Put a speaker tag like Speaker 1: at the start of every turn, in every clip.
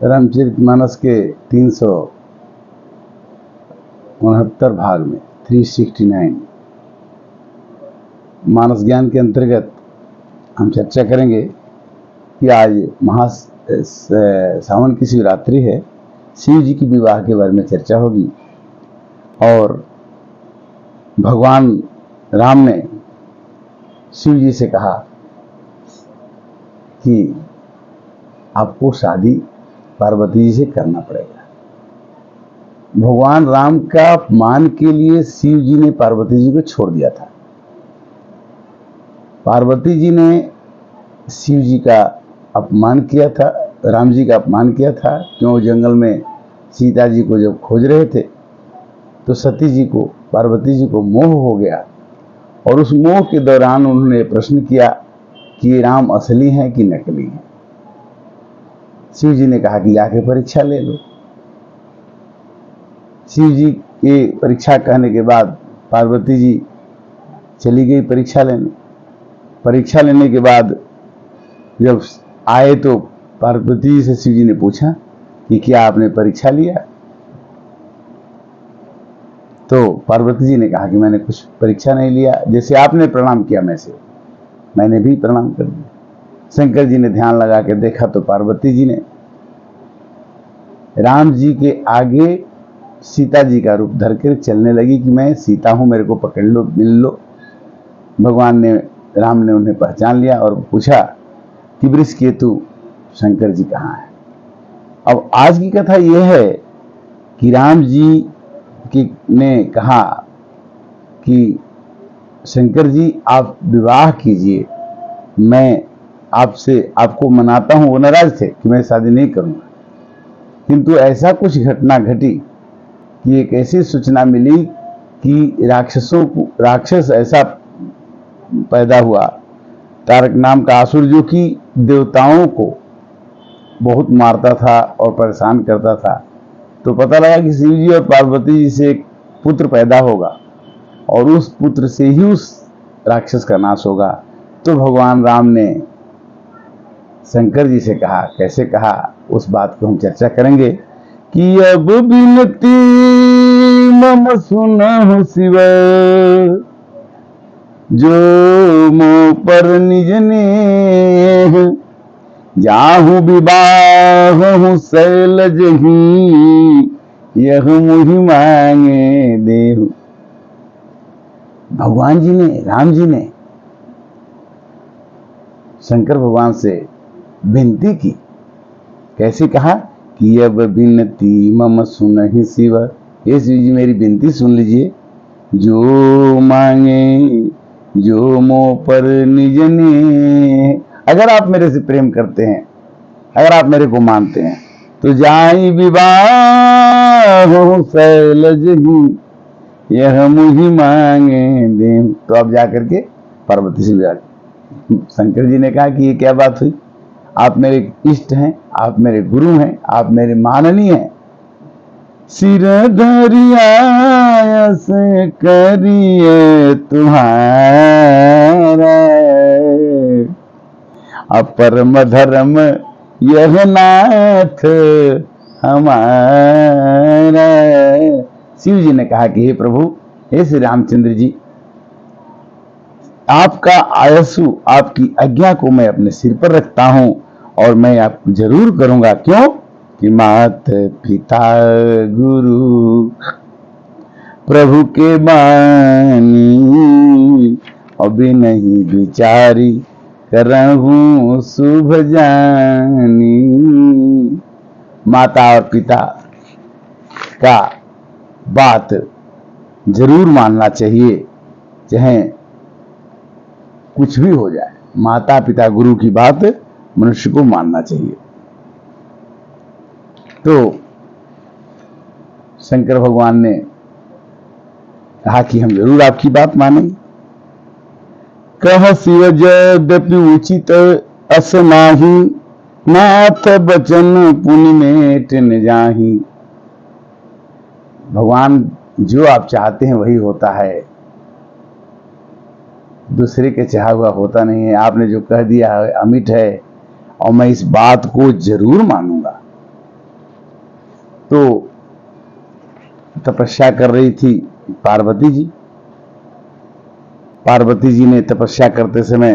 Speaker 1: रामचरितमानस के 369 भाग में 369 मानस ज्ञान के अंतर्गत हम चर्चा करेंगे कि आज सावन की शिवरात्रि है। शिव जी की विवाह के बारे में चर्चा होगी और भगवान राम ने शिव जी से कहा कि आपको शादी पार्वती जी से करना पड़ेगा। भगवान राम का अपमान के लिए शिव जी ने पार्वती जी को छोड़ दिया था। पार्वती जी ने शिव जी का अपमान किया था, राम जी का अपमान किया था। क्यों? जंगल में सीता जी को जब खोज रहे थे तो सती जी को, पार्वती जी को मोह हो गया और उस मोह के दौरान उन्होंने प्रश्न किया कि राम असली हैं कि नकली हैं। शिव जी ने कहा कि जाके परीक्षा ले लो। शिव जी के परीक्षा कहने के बाद पार्वती जी चली गई परीक्षा लेने। परीक्षा लेने के बाद जब आए तो पार्वती जी से शिव जी ने पूछा कि क्या आपने परीक्षा लिया? तो पार्वती जी ने कहा कि मैंने कुछ परीक्षा नहीं लिया, जैसे आपने प्रणाम किया मैंने भी प्रणाम कर दिया। शंकर जी ने ध्यान लगा के देखा तो पार्वती जी ने राम जी के आगे सीता जी का रूप धर कर चलने लगी कि मैं सीता हूं, मेरे को पकड़ लो, मिल लो। राम ने उन्हें पहचान लिया और पूछा कि वृषकेतु शंकर जी कहाँ हैं? अब आज की कथा यह है कि राम जी ने कहा कि शंकर जी आप विवाह कीजिए, मैं आपको मनाता हूं। वो नाराज थे कि मैं शादी नहीं करूंगा, किंतु ऐसा कुछ घटना घटी कि एक ऐसी सूचना मिली कि राक्षस ऐसा पैदा हुआ, तारक नाम का असुर, जो कि देवताओं को बहुत मारता था और परेशान करता था। तो पता लगा कि शिव जी और पार्वती जी से एक पुत्र पैदा होगा और उस पुत्र से ही उस राक्षस का नाश होगा। तो भगवान राम ने शंकर जी से कहा, कैसे कहा उस बात को हम चर्चा करेंगे कि अब बिनती मम सुनहु शिव, जो मोह पर निज नेह, जाहु विवाह शैलज ही, यह मुहि मांगे देहु। भगवान जी ने, राम जी ने शंकर भगवान से विनती की। कैसे कहा कि अब विनती मम सुनहि शिव, ये शिव जी मेरी विनती सुन लीजिए। जो मांगे जो मोह पर निज ने, अगर आप मेरे से प्रेम करते हैं, अगर आप मेरे को मानते हैं तो जाई विवाह शैलज ही, यह मुहि मांगे दे। तो अब जाकर के पार्वती से विवाह। शंकर जी ने कहा कि ये क्या बात हुई? आप मेरे इष्ट हैं, आप मेरे गुरु हैं, आप मेरे माननीय हैं। सिर धरिया से करिए तुम्हारा, अपरम धर्म यह नाथ हमारा। शिव जी ने कहा कि हे प्रभु, हे श्री रामचंद्र जी, आपका आयसु, आपकी आज्ञा को मैं अपने सिर पर रखता हूं और मैं आपको जरूर करूंगा। क्यों? कि मात पिता गुरु प्रभु के बानी, अभी नहीं विचारी करहूं शुभ जानी। माता और पिता का बात जरूर मानना चाहिए, चाहे कुछ भी हो जाए। माता पिता गुरु की बात मनुष्य को मानना चाहिए। तो शंकर भगवान ने कहा कि हम जरूर आपकी बात मानेंगे। कह शिव यद्यपि उचित अस नाही, नाथ बचन पुनि मेट न जाहि। भगवान, जो आप चाहते हैं वही होता है, दूसरे के चाहा हुआ होता नहीं है। आपने जो कह दिया है अमिट है और मैं इस बात को जरूर मानूंगा। तो तपस्या कर रही थी पार्वती जी। पार्वती जी ने तपस्या करते समय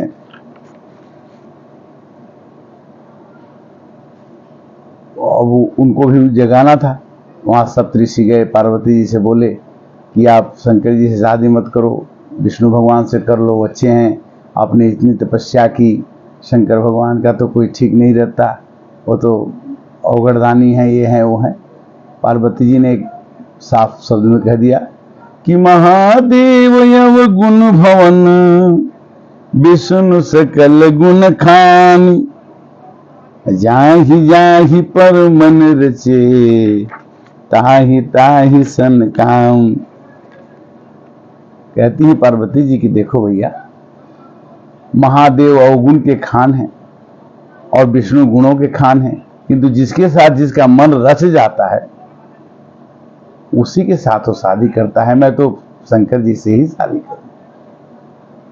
Speaker 1: अब उनको भी जगाना था। वहां सप्तऋषि गए, पार्वती जी से बोले कि आप शंकर जी से शादी मत करो, विष्णु भगवान से कर लो, अच्छे हैं, आपने इतनी तपस्या की, शंकर भगवान का तो कोई ठीक नहीं रहता, वो तो अवगढ़दानी है, ये है वो है। पार्वती जी ने एक साफ शब्द में कह दिया कि महादेव यव गुण भवन, विष्णु सकल गुण खानी, जाहि जाहि पर मन रचे, ताहि ताहि सन काम। कहती है पार्वती जी कि देखो भैया, महादेव अवगुण के खान हैं और विष्णु गुणों के खान हैं, किंतु जिसके साथ जिसका मन रच जाता है उसी के साथ वो शादी करता है। मैं तो शंकर जी से ही शादी करूं।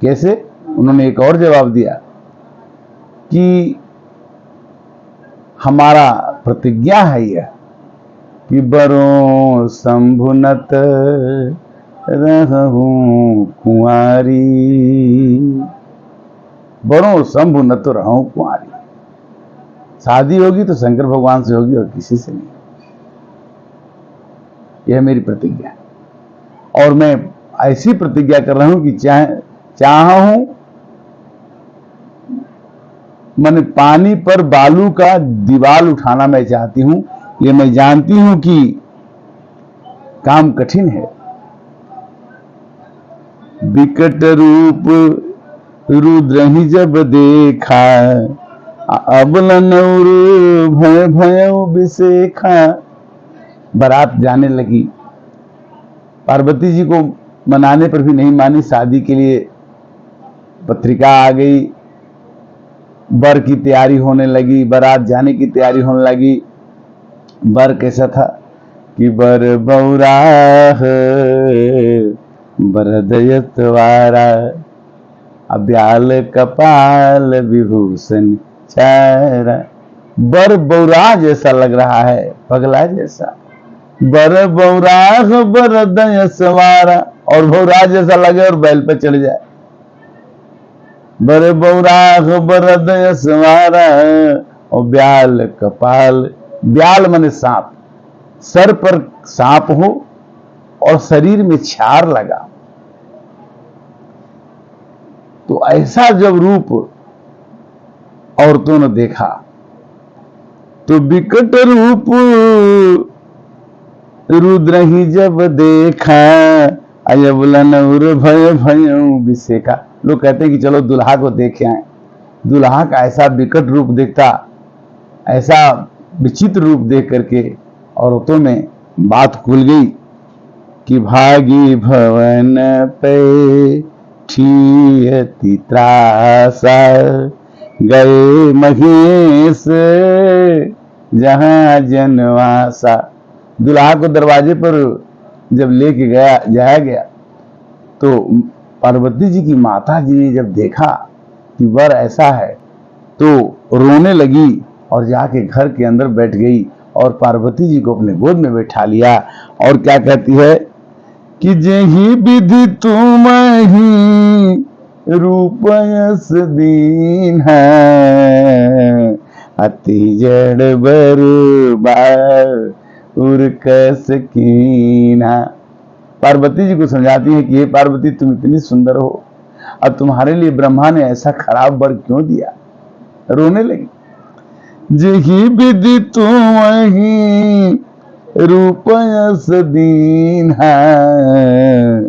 Speaker 1: कैसे? उन्होंने एक और जवाब दिया कि हमारा प्रतिज्ञा है यह कि बरों शंभुनत रहूं कुंवारी, बरों शंभुनत रहूं कुंवारी। शादी होगी तो शंकर भगवान से होगी और किसी से नहीं। यह मेरी प्रतिज्ञा है और मैं ऐसी प्रतिज्ञा कर रहा हूं कि चाहा हूं मैंने पानी पर बालू का दीवाल उठाना मैं चाहती हूं। ये मैं जानती हूं कि काम कठिन है। विकट रूप रुद्र ही जब देखा, अबलन भय भय विशेखा। बारात जाने लगी, पार्वती जी को मनाने पर भी नहीं मानी। शादी के लिए पत्रिका आ गई, वर की तैयारी होने लगी, बारात जाने की तैयारी होने लगी। वर कैसा था कि बर बौराह बरदयतवारा, अब्याल कपाल विभूषण चारा। बर बौरा जैसा लग रहा है, पगला जैसा। बर बौराह बरदय सवारा, और बौरा जैसा लगे और बैल पे चढ़ जाए। बर बौराह बरदय सवारा और ब्याल कपाल। ब्याल माने सांप, सर पर सांप हो और शरीर में छार लगा। तो ऐसा जब रूप औरतों ने देखा तो विकट रूप रुद्र ही जब देखा, अयबलन भय भय विशेखा। लोग कहते हैं कि चलो दुल्हा को देखे आए। दुल्हा का ऐसा विकट रूप देखता, ऐसा विचित्र रूप देख करके औरतों में बात खुल गई कि भागी भवन पे ठीयति त्रासा, गए महेश जहां जनवासा। दुल्हा को दरवाजे पर जब लेके जाया गया तो पार्वती जी की माता जी ने जब देखा कि वर ऐसा है तो रोने लगी और जाके घर के अंदर बैठ गई और पार्वती जी को अपने गोद में बैठा लिया। और क्या कहती है कि जेहि विधि तुम ही रूपयस दीन है, अति जड़ बरबार उर्कस कीना। पार्वती जी को समझाती है कि हे पार्वती, तुम इतनी सुंदर हो, अब तुम्हारे लिए ब्रह्मा ने ऐसा खराब वर क्यों दिया। रोने लगी। जेहि विधि तुम ही रूपयस दीन है,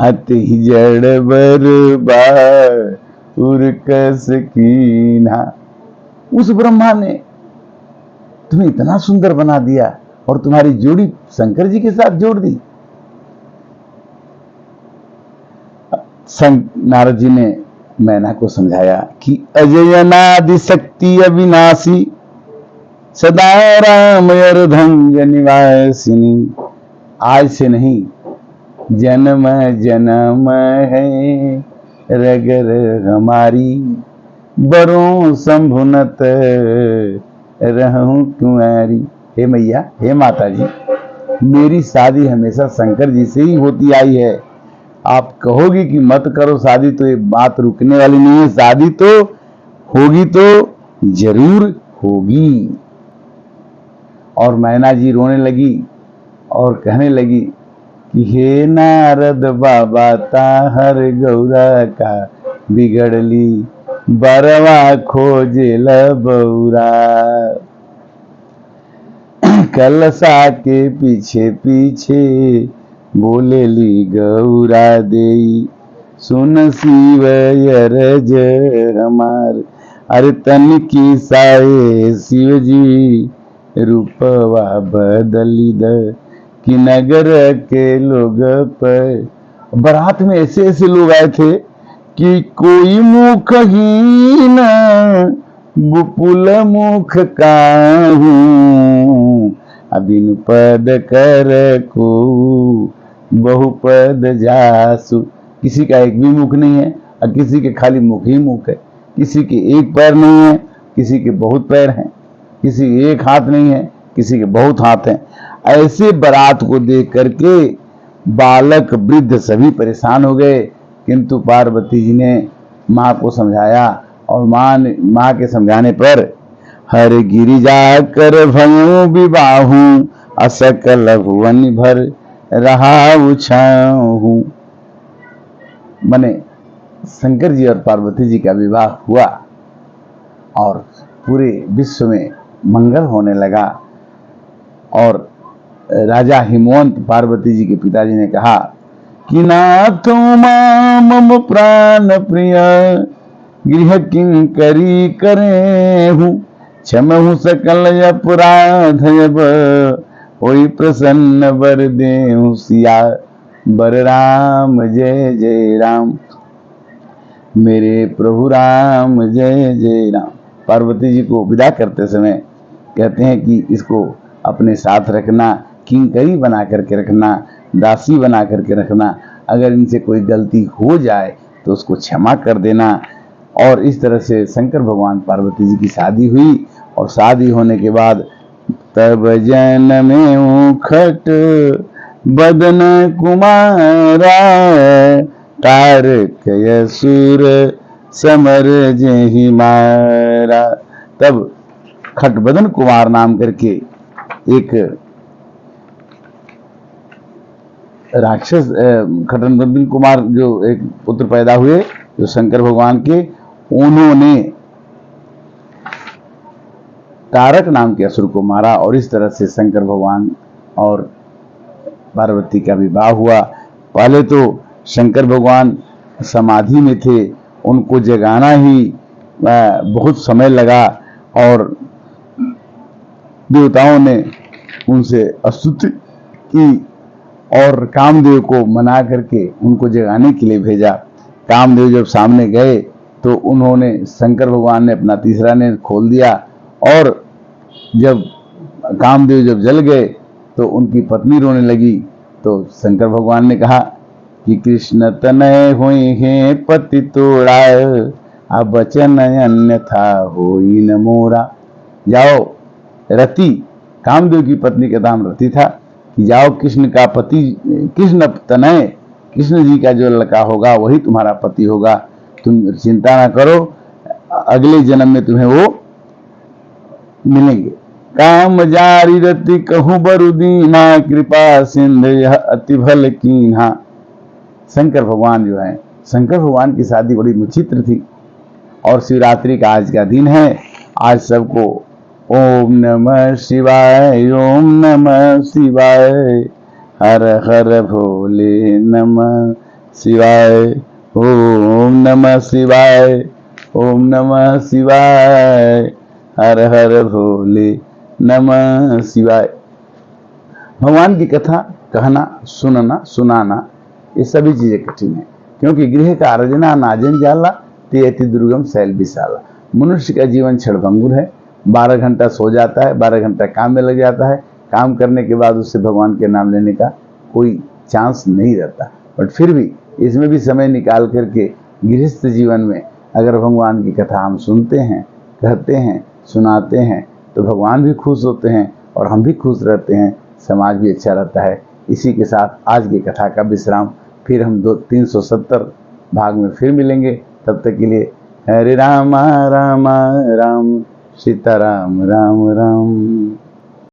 Speaker 1: अति जड़ बरबार उर्कस कीना। उस ब्रह्मा ने तुम्हें इतना सुंदर बना दिया और तुम्हारी जोड़ी शंकर जी के साथ जोड़ दी। नारद जी ने मैना को समझाया कि अजय अनादि शक्ति अविनाशी, सदा राम अर्धंग निवासिनी। आज से नहीं, जन्म जन्म है रगर हमारी, बरों शंभुनत रहूं कुंवारी। हे मैया, हे माता जी, मेरी शादी हमेशा शंकर जी से ही होती आई है। आप कहोगी कि मत करो शादी तो ये बात रुकने वाली नहीं है, शादी तो होगी तो जरूर होगी। और मैना जी रोने लगी और कहने लगी कि हे नारद बाबा, ताहर गौरा का बिगड़ली बरवा खोजेल बौरा। कलसा के पीछे पीछे बोलेली गौरा देई, सुन शिव अरज हमार। अरे तन की साए शिव जी, रूपवा बदली द कि नगर के लोग पर। बारात में ऐसे ऐसे लोग आए थे कि कोई मुखहीन गुपुल मुख काहू, अबिन पद कर को बहुपद जासु। किसी का एक भी मुख नहीं है और किसी के खाली मुख ही मुख है, किसी के एक पैर नहीं है, किसी के बहुत पैर हैं, किसी के एक हाथ नहीं है, किसी के बहुत हाथ हैं। ऐसे बारात को देख करके बालक वृद्ध सभी परेशान हो गए, किंतु पार्वती जी ने माँ को समझाया और माँ के समझाने पर हर गिरिजा कर भयो विबाहू, असकल भुवन भर रहा उछाहू। माने शंकर जी और पार्वती जी का विवाह हुआ और पूरे विश्व में मंगल होने लगा। और राजा हिमवंत पार्वती जी के पिताजी ने कहा कि नाथ मम प्राण प्रिय, गृह किंकरी करे हूँ, क्षमहु सकल अपराध, होई प्रसन्न वर देहु सिया, बर राम जय जय राम। मेरे प्रभु राम जय जय राम। पार्वती जी को विदा करते समय कहते हैं कि इसको अपने साथ रखना, किंकरी बना करके रखना, दासी बना करके रखना, अगर इनसे कोई गलती हो जाए तो उसको क्षमा कर देना। और इस तरह से शंकर भगवान पार्वती जी की शादी हुई। और शादी होने के बाद तब जन में उखट बदन कुमारा, तारक असुर समर जहि मारा। तब खटबदन कुमार नाम करके एक राक्षस, खटबदन कुमार जो एक पुत्र पैदा हुए जो शंकर भगवान के, उन्होंने तारक नाम के असुर को मारा। और इस तरह से शंकर भगवान और पार्वती का विवाह हुआ। पहले तो शंकर भगवान समाधि में थे, उनको जगाना ही बहुत समय लगा और देवताओं ने उनसे स्तुति की और कामदेव को मना करके उनको जगाने के लिए भेजा। कामदेव जब सामने गए तो उन्होंने, शंकर भगवान ने अपना तीसरा नेत्र खोल दिया और जब कामदेव जब जल गए तो उनकी पत्नी रोने लगी। तो शंकर भगवान ने कहा कि कृष्ण तनय हुई है पति तोड़ा, अब वचन अन्यथा होई न मोरा। जाओ, रति, कामदेव की पत्नी का नाम रति था, कि जाओ कृष्ण का पति, कृष्ण तनय, कृष्ण जी का जो लड़का होगा वही तुम्हारा पति होगा, तुम चिंता ना करो, अगले जन्म में तुम्हें वो मिलेंगे। काम जारी रति कहूँ बरुदीना, कृपा सिंध यह अति भल कीन्हा। शंकर भगवान जो है, शंकर भगवान की शादी बड़ी विचित्र थी। और शिवरात्रि का आज का दिन है। आज सबको ओम नमः शिवाय, ओम नमः शिवाय, हर हर भोले नमः शिवाय, ओम नमः शिवाय, ओम नमः शिवाय, हर हर भोले नमः शिवाय। भगवान की कथा कहना, सुनना, सुनाना, ये सभी चीजें कठिन है, क्योंकि गृह का अर्जना नाजन जाला ते अति दुर्गम शैल विशाला। मनुष्य का जीवन क्षणभंगुर है। 12 घंटा सो जाता है, 12 घंटा काम में लग जाता है, काम करने के बाद उससे भगवान के नाम लेने का कोई चांस नहीं रहता। बट फिर भी इसमें भी समय निकाल करके गृहस्थ जीवन में अगर भगवान की कथा हम सुनते हैं, कहते हैं, सुनाते हैं तो भगवान भी खुश होते हैं और हम भी खुश रहते हैं, समाज भी अच्छा रहता है। इसी के साथ आज की कथा का विश्राम, फिर हम 370 भाग में फिर मिलेंगे। तब तक के लिए हरे राम राम राम सीता राम राम राम।